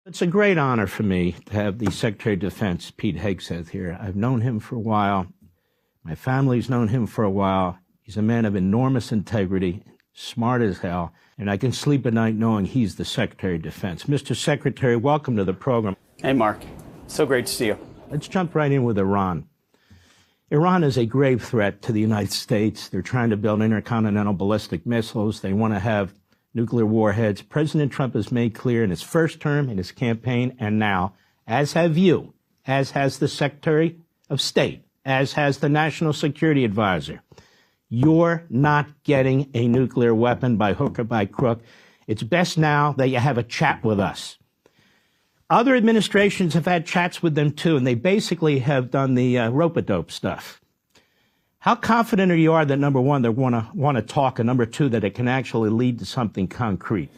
It's a great honor for me to have the Secretary of Defense, Pete Hegseth, here. I've known him for a while. My family's known him for a while. He's a man of enormous integrity, smart as hell, and I can sleep at night knowing he's the Secretary of Defense. Mr. Secretary, welcome to the program. Hey, Mark. So great to see you. Let's jump right in with Iran. Iran is a grave threat to the United States. They're trying to build intercontinental ballistic missiles. They want to have nuclear warheads. President Trump has made clear in his first term, in his campaign, and now, as have you, as has the Secretary of State, as has the National Security Advisor, you're not getting a nuclear weapon by hook or by crook. It's best now that you have a chat with us. Other administrations have had chats with them, too, and they basically have done the rope-a-dope stuff. How confident are you that, number one, they want to talk, and number two, that it can actually lead to something concrete?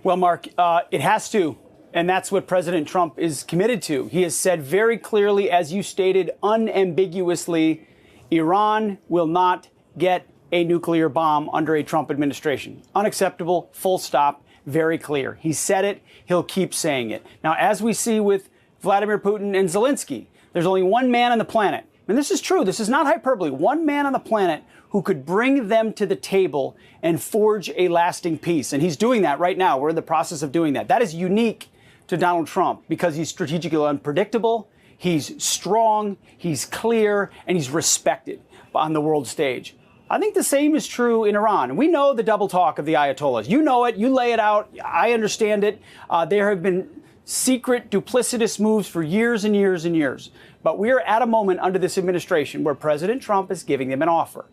Well, Mark, it has to, and that's what President Trump is committed to. He has said very clearly, as you stated, unambiguously, Iran will not get a nuclear bomb under a Trump administration. Unacceptable, full stop, very clear. He said it, he'll keep saying it. Now, as we see with Vladimir Putin and Zelensky, there's only one man on the planet, and this is true, this is not hyperbole, one man on the planet who could bring them to the table and forge a lasting peace. And he's doing that right now. We're in the process of doing that. That is unique to Donald Trump because he's strategically unpredictable, he's strong, he's clear, and he's respected on the world stage. I think the same is true in Iran. We know the double talk of the Ayatollahs. You know it, you lay it out, I understand it. There have been secret, duplicitous moves for years and years and years. But we are at a moment under this administration where President Trump is giving them an offer.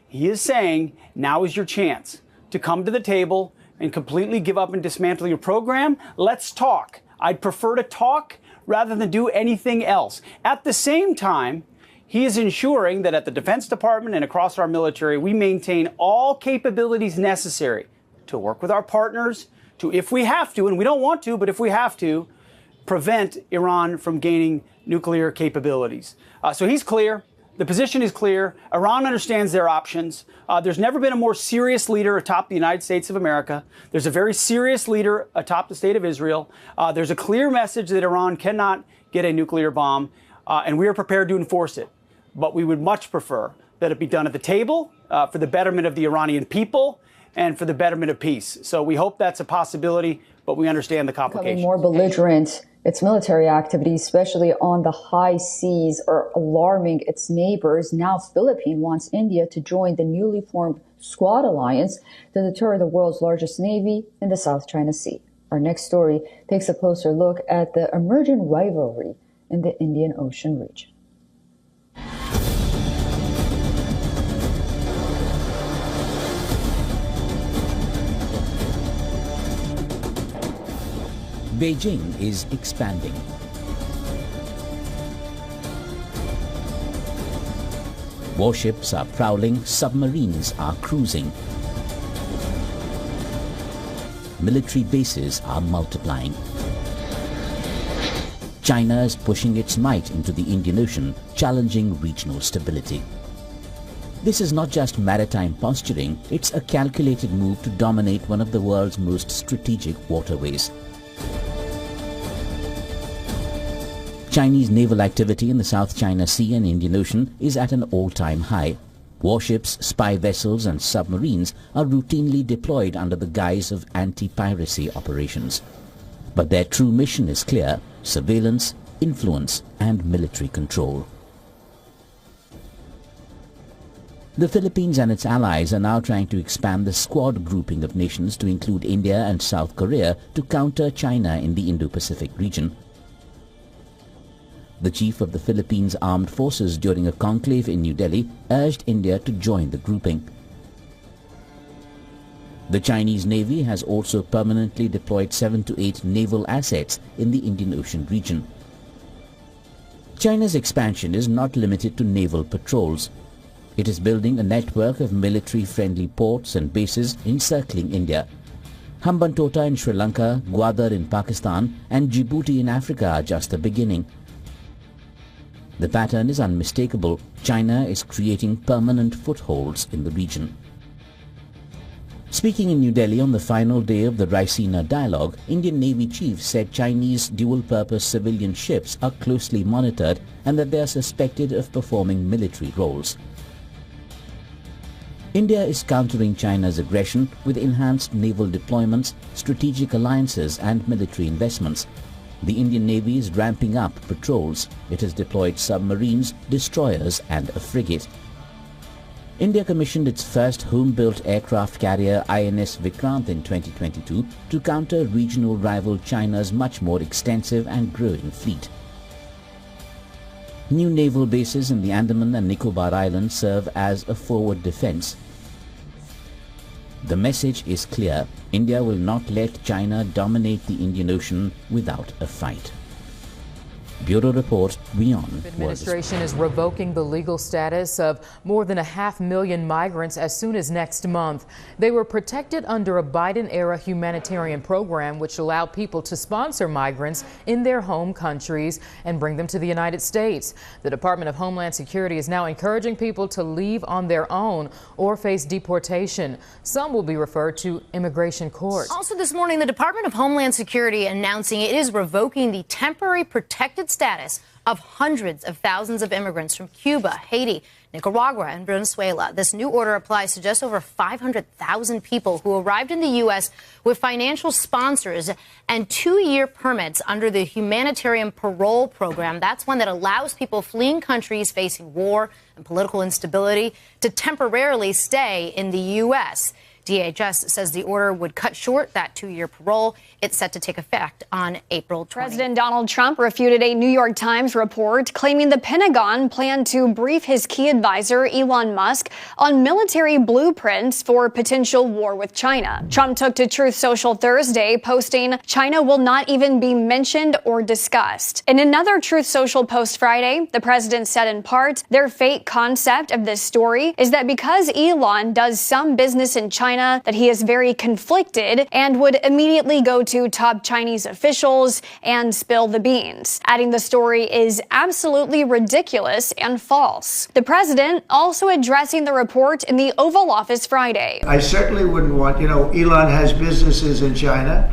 He is saying, now is your chance to come to the table and completely give up and dismantle your program. Let's talk. I'd prefer to talk rather than do anything else. At the same time, he is ensuring that at the Defense Department and across our military, we maintain all capabilities necessary to work with our partners, to, if we have to, and we don't want to, but if we have to, prevent Iran from gaining nuclear capabilities. So he's clear. The position is clear. Iran understands their options. There's never been a more serious leader atop the United States of America. There's a very serious leader atop the state of Israel. There's a clear message that Iran cannot get a nuclear bomb, and we are prepared to enforce it. But we would much prefer that it be done at the table for the betterment of the Iranian people and for the betterment of peace. So we hope that's a possibility, but we understand the complications. Becoming more belligerent, its military activities, especially on the high seas, are alarming its neighbors. Now, Philippines wants India to join the newly formed Quad alliance to deter the world's largest navy in the South China Sea. Our next story takes a closer look at the emerging rivalry in the Indian Ocean region. Beijing is expanding. Warships are prowling, submarines are cruising. Military bases are multiplying. China is pushing its might into the Indian Ocean, challenging regional stability. This is not just maritime posturing, it's a calculated move to dominate one of the world's most strategic waterways. Chinese naval activity in the South China Sea and Indian Ocean is at an all-time high. Warships, spy vessels and submarines are routinely deployed under the guise of anti-piracy operations. But their true mission is clear: surveillance, influence and military control. The Philippines and its allies are now trying to expand the Quad grouping of nations to include India and South Korea to counter China in the Indo-Pacific region. The chief of the Philippines Armed Forces during a conclave in New Delhi urged India to join the grouping. The Chinese Navy has also permanently deployed 7 to 8 naval assets in the Indian Ocean region. China's expansion is not limited to naval patrols. It is building a network of military-friendly ports and bases encircling India. Hambantota in Sri Lanka, Gwadar in Pakistan and Djibouti in Africa are just the beginning. The pattern is unmistakable. China is creating permanent footholds in the region. Speaking in New Delhi on the final day of the Raisina dialogue, Indian Navy chief said Chinese dual-purpose civilian ships are closely monitored and that they are suspected of performing military roles. India is countering China's aggression with enhanced naval deployments, strategic alliances and military investments. The Indian Navy is ramping up patrols. It has deployed submarines, destroyers and a frigate. India commissioned its first home-built aircraft carrier INS Vikrant in 2022 to counter regional rival China's much more extensive and growing fleet. New naval bases in the Andaman and Nicobar Islands serve as a forward defense. The message is clear: India will not let China dominate the Indian Ocean without a fight. Bureau Report, WION. The administration is revoking the legal status of more than 500,000 migrants as soon as next month. They were protected under a Biden-era humanitarian program which allowed people to sponsor migrants in their home countries and bring them to the United States. The Department of Homeland Security is now encouraging people to leave on their own or face deportation. Some will be referred to immigration court. Also this morning, the Department of Homeland Security announcing it is revoking the temporary protected status of hundreds of thousands of immigrants from Cuba, Haiti, Nicaragua, and Venezuela. This new order applies to just over 500,000 people who arrived in the U.S. with financial sponsors and 2-year permits under the Humanitarian Parole Program. That's one that allows people fleeing countries facing war and political instability to temporarily stay in the U.S. DHS says the order would cut short that 2-year parole. It's set to take effect on April 20th. President Donald Trump refuted a New York Times report claiming the Pentagon planned to brief his key advisor, Elon Musk, on military blueprints for potential war with China. Trump took to Truth Social Thursday, posting, "China will not even be mentioned or discussed." In another Truth Social post Friday, the president said in part, their fake concept of this story is that because Elon does some business in China, that he is very conflicted and would immediately go to top Chinese officials and spill the beans, adding the story is absolutely ridiculous and false. The president also addressing the report in the Oval Office Friday. I certainly wouldn't want, Elon has businesses in China,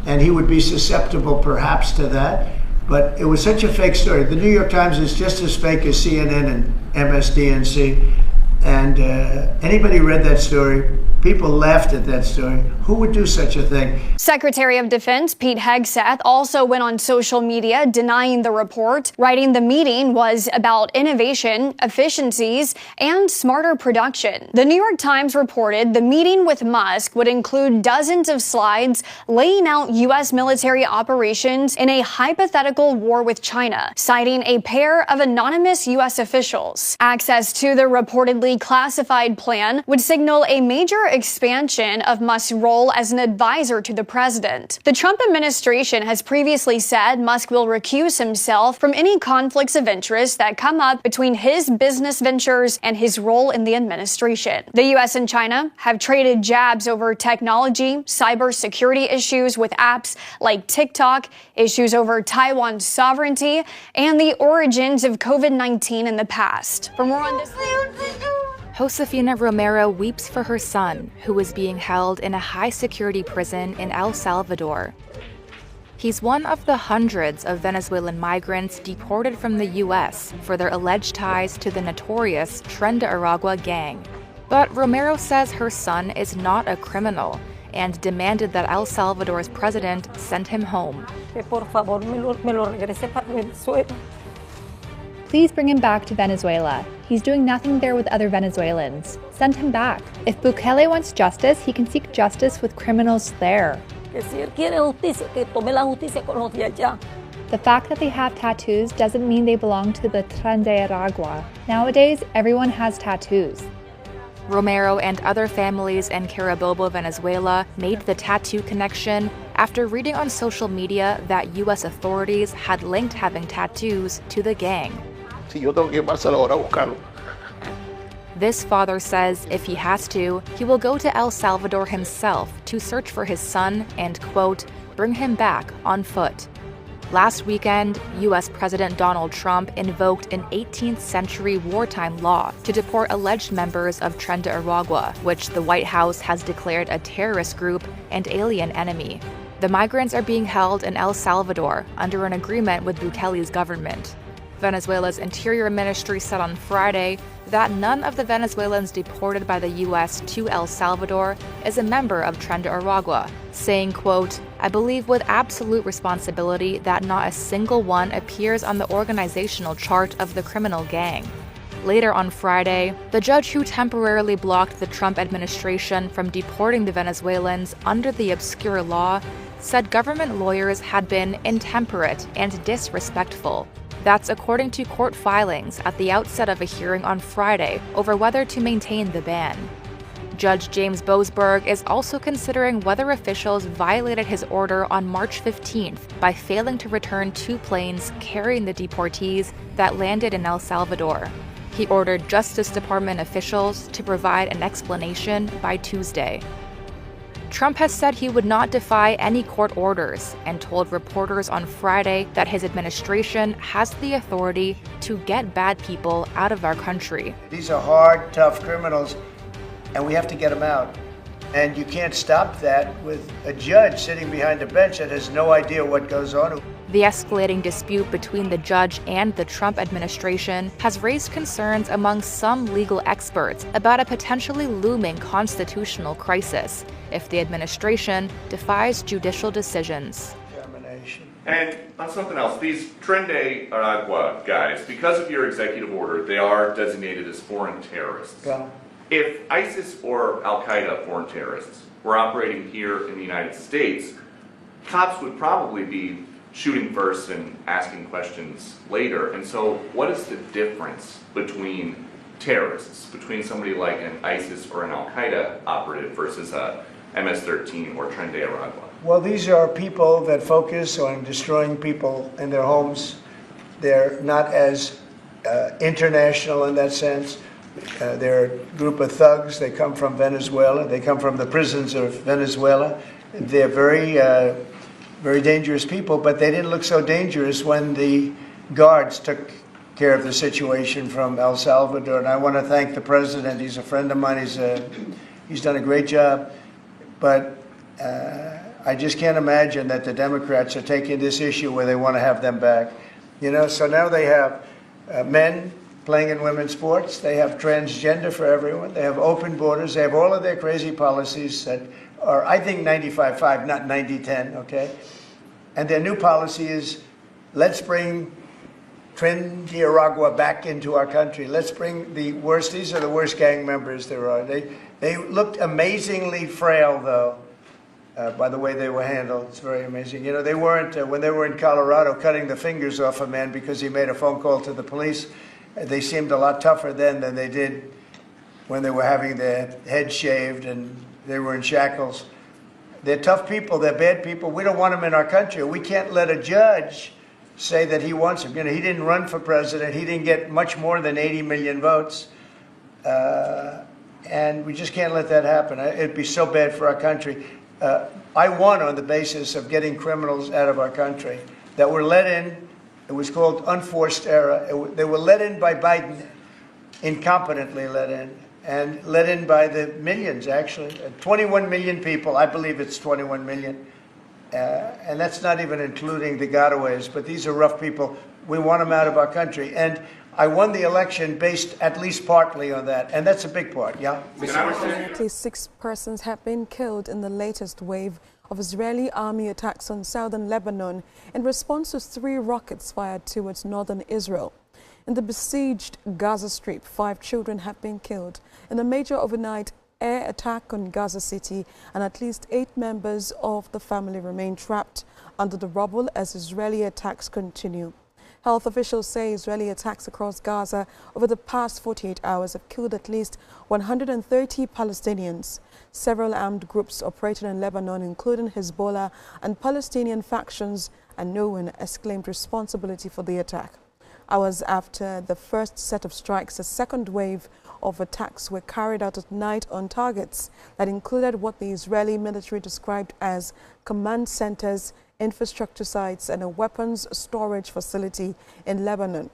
and he would be susceptible perhaps to that. But it was such a fake story. The New York Times is just as fake as CNN and MSDNC. And anybody read that story? People laughed at that story. Who would do such a thing? Secretary of Defense Pete Hegseth also went on social media denying the report, writing the meeting was about innovation, efficiencies, and smarter production. The New York Times reported the meeting with Musk would include dozens of slides laying out U.S. military operations in a hypothetical war with China, citing a pair of anonymous U.S. officials. Access to the reportedly classified plan would signal a major expansion of Musk's role as an advisor to the president. The Trump administration has previously said Musk will recuse himself from any conflicts of interest that come up between his business ventures and his role in the administration. The U.S. and China have traded jabs over technology, cybersecurity issues with apps like TikTok, issues over Taiwan's sovereignty, and the origins of COVID-19 in the past. For more on this, Josefina Romero weeps for her son, who is being held in a high-security prison in El Salvador. He's one of the hundreds of Venezuelan migrants deported from the U.S. for their alleged ties to the notorious Tren de Aragua gang. But Romero says her son is not a criminal and demanded that El Salvador's president send him home. Please bring him back to Venezuela. He's doing nothing there with other Venezuelans. Send him back. If Bukele wants justice, he can seek justice with criminals there. The fact that they have tattoos doesn't mean they belong to the Tren de Aragua. Nowadays, everyone has tattoos. Romero and other families in Carabobo, Venezuela made the tattoo connection after reading on social media that U.S. authorities had linked having tattoos to the gang. This father says if he has to, he will go to El Salvador himself to search for his son and, quote, bring him back on foot. Last weekend, U.S. President Donald Trump invoked an 18th century wartime law to deport alleged members of Tren de Aragua, which the White House has declared a terrorist group and alien enemy. The migrants are being held in El Salvador under an agreement with Bukele's government. Venezuela's Interior Ministry said on Friday that none of the Venezuelans deported by the U.S. to El Salvador is a member of Tren de Aragua, saying, quote, "I believe with absolute responsibility that not a single one appears on the organizational chart of the criminal gang." Later on Friday, the judge who temporarily blocked the Trump administration from deporting the Venezuelans under the obscure law said government lawyers had been intemperate and disrespectful. That's according to court filings at the outset of a hearing on Friday over whether to maintain the ban. Judge James Boasberg is also considering whether officials violated his order on March 15th by failing to return 2 planes carrying the deportees that landed in El Salvador. He ordered Justice Department officials to provide an explanation by Tuesday. Trump has said he would not defy any court orders and told reporters on Friday that his administration has the authority to get bad people out of our country. These are hard, tough criminals, and we have to get them out. And you can't stop that with a judge sitting behind a bench that has no idea what goes on. The escalating dispute between the judge and the Trump administration has raised concerns among some legal experts about a potentially looming constitutional crisis if the administration defies judicial decisions. And on something else, these Tren de Aragua guys, because of your executive order, they are designated as foreign terrorists. Yeah. If ISIS or Al-Qaeda foreign terrorists were operating here in the United States, cops would probably be shooting first and asking questions later. And so what is the difference between terrorists, between somebody like an ISIS or an Al-Qaeda operative versus a MS-13 or Tren de Aragua? Well, these are people that focus on destroying people in their homes. They're not as international in that sense. They're a group of thugs. They come from Venezuela. They come from the prisons of Venezuela. They're very dangerous people, but they didn't look so dangerous when the guards took care of the situation from El Salvador. And I want to thank the president. He's a friend of mine. He's done a great job. But I just can't imagine that the Democrats are taking this issue where they want to have them back. You know, so now they have men playing in women's sports. They have transgender for everyone. They have open borders. They have all of their crazy policies that are, I think, 95-5, not 90-10, okay? And their new policy is, let's bring Tren de Aragua back into our country. Let's bring the worst. These are the worst gang members there are. They looked amazingly frail, though, by the way they were handled. It's very amazing. You know, they weren't, when they were in Colorado, cutting the fingers off a man because he made a phone call to the police. They seemed a lot tougher then than they did when they were having their heads shaved and they were in shackles. They're tough people. They're bad people. We don't want them in our country. We can't let a judge say that he wants him. You know, he didn't run for president. He didn't get much more than 80 million votes. And we just can't let that happen. It'd be so bad for our country. I won on the basis of getting criminals out of our country that were let in. It was called unforced error. They were let in by Biden, incompetently let in, and let in by the millions, actually. 21 million people. I believe it's 21 million. And that's not even including the gotaways. But these are rough people. We want them out of our country. And I won the election based at least partly on that. And that's a big part, yeah? At least 6 persons have been killed in the latest wave of Israeli army attacks on southern Lebanon in response to 3 rockets fired towards northern Israel. In the besieged Gaza Strip, 5 children have been killed in a major overnight air attack on Gaza City, and at least 8 members of the family remain trapped under the rubble as Israeli attacks continue. Health officials say Israeli attacks across Gaza over the past 48 hours have killed at least 130 Palestinians. Several armed groups operating in Lebanon, including Hezbollah and Palestinian factions, and no one has claimed responsibility for the attack. Hours after the first set of strikes, a second wave of attacks were carried out at night on targets that included what the Israeli military described as command centers infrastructure sites and a weapons storage facility in Lebanon.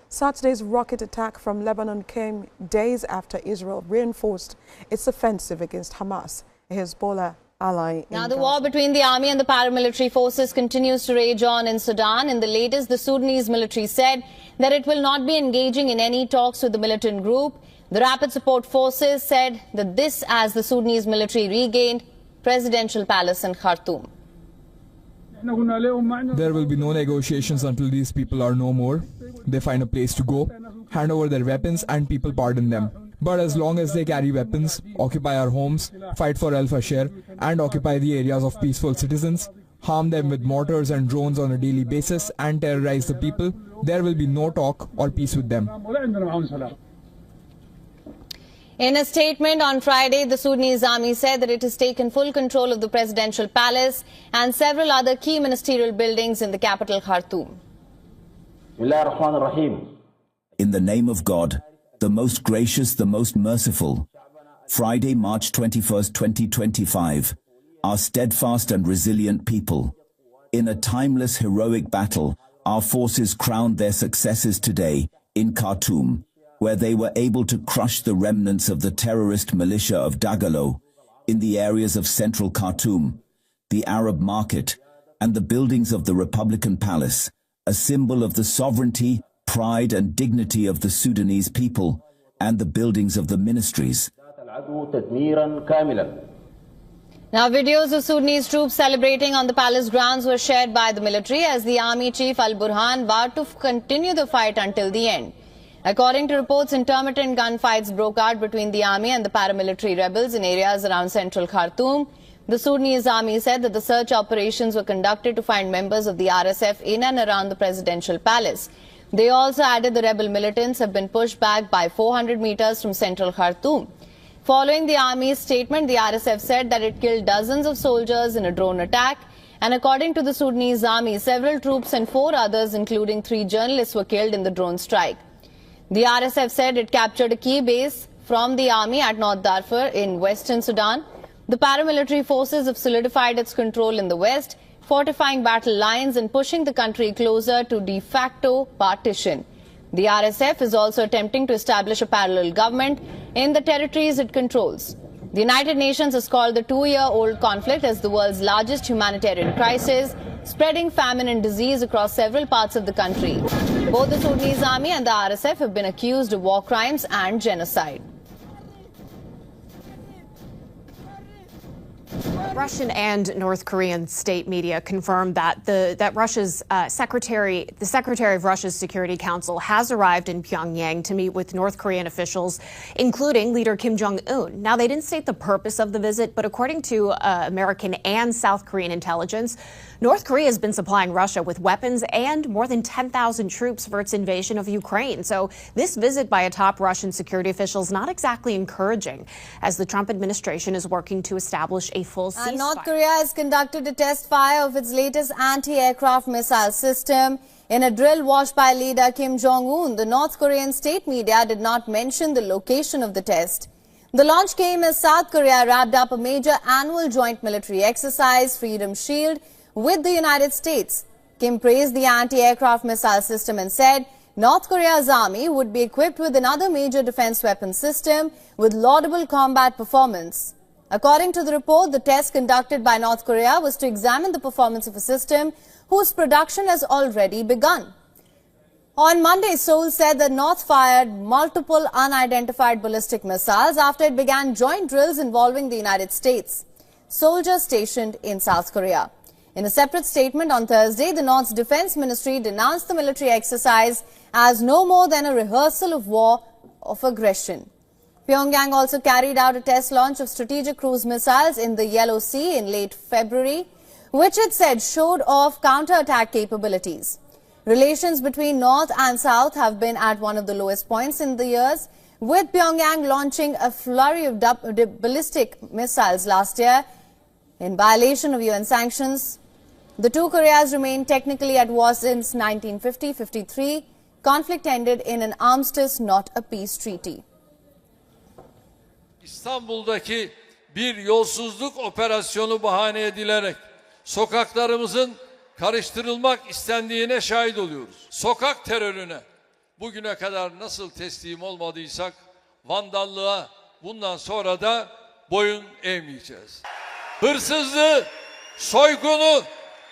Saturday's rocket attack from Lebanon came days after Israel reinforced its offensive against Hamas, a Hezbollah ally. Now, the war between the army and the paramilitary forces continues to rage on in Sudan. In the latest, the Sudanese military said that it will not be engaging in any talks with the militant group. The Rapid Support Forces said that this as the Sudanese military regained presidential palace in Khartoum. There will be no negotiations until these people are no more. They find a place to go, hand over their weapons and people pardon them. But as long as they carry weapons, occupy our homes, fight for Al Fashir and occupy the areas of peaceful citizens, harm them with mortars and drones on a daily basis and terrorize the people, there will be no talk or peace with them. In a statement on Friday, the Sudanese army said that it has taken full control of the presidential palace and several other key ministerial buildings in the capital Khartoum. In the name of God, the most gracious, the most merciful. Friday, March 21st, 2025. Our steadfast and resilient people. In a timeless heroic battle, our forces crowned their successes today in Khartoum, where they were able to crush the remnants of the terrorist militia of Dagalo in the areas of central Khartoum, the Arab market, and the buildings of the Republican Palace, a symbol of the sovereignty, pride and dignity of the Sudanese people, and the buildings of the ministries. Now, videos of Sudanese troops celebrating on the palace grounds were shared by the military as the army chief Al-Burhan vowed to continue the fight until the end. According to reports, intermittent gunfights broke out between the army and the paramilitary rebels in areas around central Khartoum. The Sudanese army said that the search operations were conducted to find members of the RSF in and around the presidential palace. They also added the rebel militants have been pushed back by 400 meters from central Khartoum. Following the army's statement, the RSF said that it killed dozens of soldiers in a drone attack. And according to the Sudanese army, several troops and 4 others, including 3 journalists, were killed in the drone strike. The RSF said it captured a key base from the army at North Darfur in western Sudan. The paramilitary forces have solidified its control in the west, fortifying battle lines and pushing the country closer to de facto partition. The RSF is also attempting to establish a parallel government in the territories it controls. The United Nations has called the 2-year-old conflict as the world's largest humanitarian crisis, spreading famine and disease across several parts of the country. Both the Sudanese army and the RSF have been accused of war crimes and genocide. Russian and North Korean state media confirmed that Russia's the Secretary of Russia's Security Council has arrived in Pyongyang to meet with North Korean officials, including leader Kim Jong-un. Now, they didn't state the purpose of the visit, but according to American and South Korean intelligence, North Korea has been supplying Russia with weapons and more than 10,000 troops for its invasion of Ukraine. So this visit by a top Russian security official is not exactly encouraging, as the Trump administration is working to establish a full ceasefire. North Korea has conducted a test fire of its latest anti-aircraft missile system. In a drill watched by leader Kim Jong-un, the North Korean state media did not mention the location of the test. The launch came as South Korea wrapped up a major annual joint military exercise, Freedom Shield, with the United States. Kim praised the anti-aircraft missile system and said North Korea's army would be equipped with another major defense weapon system with laudable combat performance. According to the report, the test conducted by North Korea was to examine the performance of a system whose production has already begun. On Monday, Seoul said that North fired multiple unidentified ballistic missiles after it began joint drills involving the United States, soldiers stationed in South Korea. In a separate statement on Thursday, the North's Defense Ministry denounced the military exercise as no more than a rehearsal of war of aggression. Pyongyang also carried out a test launch of strategic cruise missiles in the Yellow Sea in late February, which it said showed off counterattack capabilities. Relations between North and South have been at one of the lowest points in the years, with Pyongyang launching a flurry of ballistic missiles last year in violation of UN sanctions. The two Koreas remain technically at war since 1950-53. Conflict ended in an armistice, not a peace treaty. İstanbul'daki bir yolsuzluk operasyonu bahane edilerek sokaklarımızın karıştırılmak istendiğine şahit oluyoruz. Sokak terörüne bugüne kadar nasıl teslim olmadıysak vandallığa bundan sonra da boyun eğmeyeceğiz. Hırsızlığı, soygunu,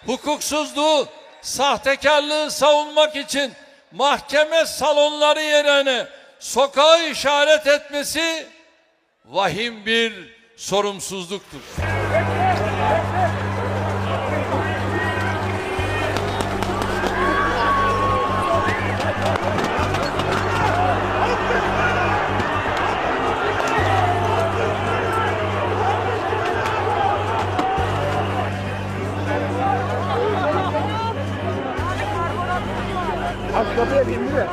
hukuksuzluğu, sahtekarlığı savunmak için mahkeme salonları yerine sokağı işaret etmesi vahim bir sorumsuzluktur. Kapıya bindi mi?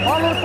Vamos,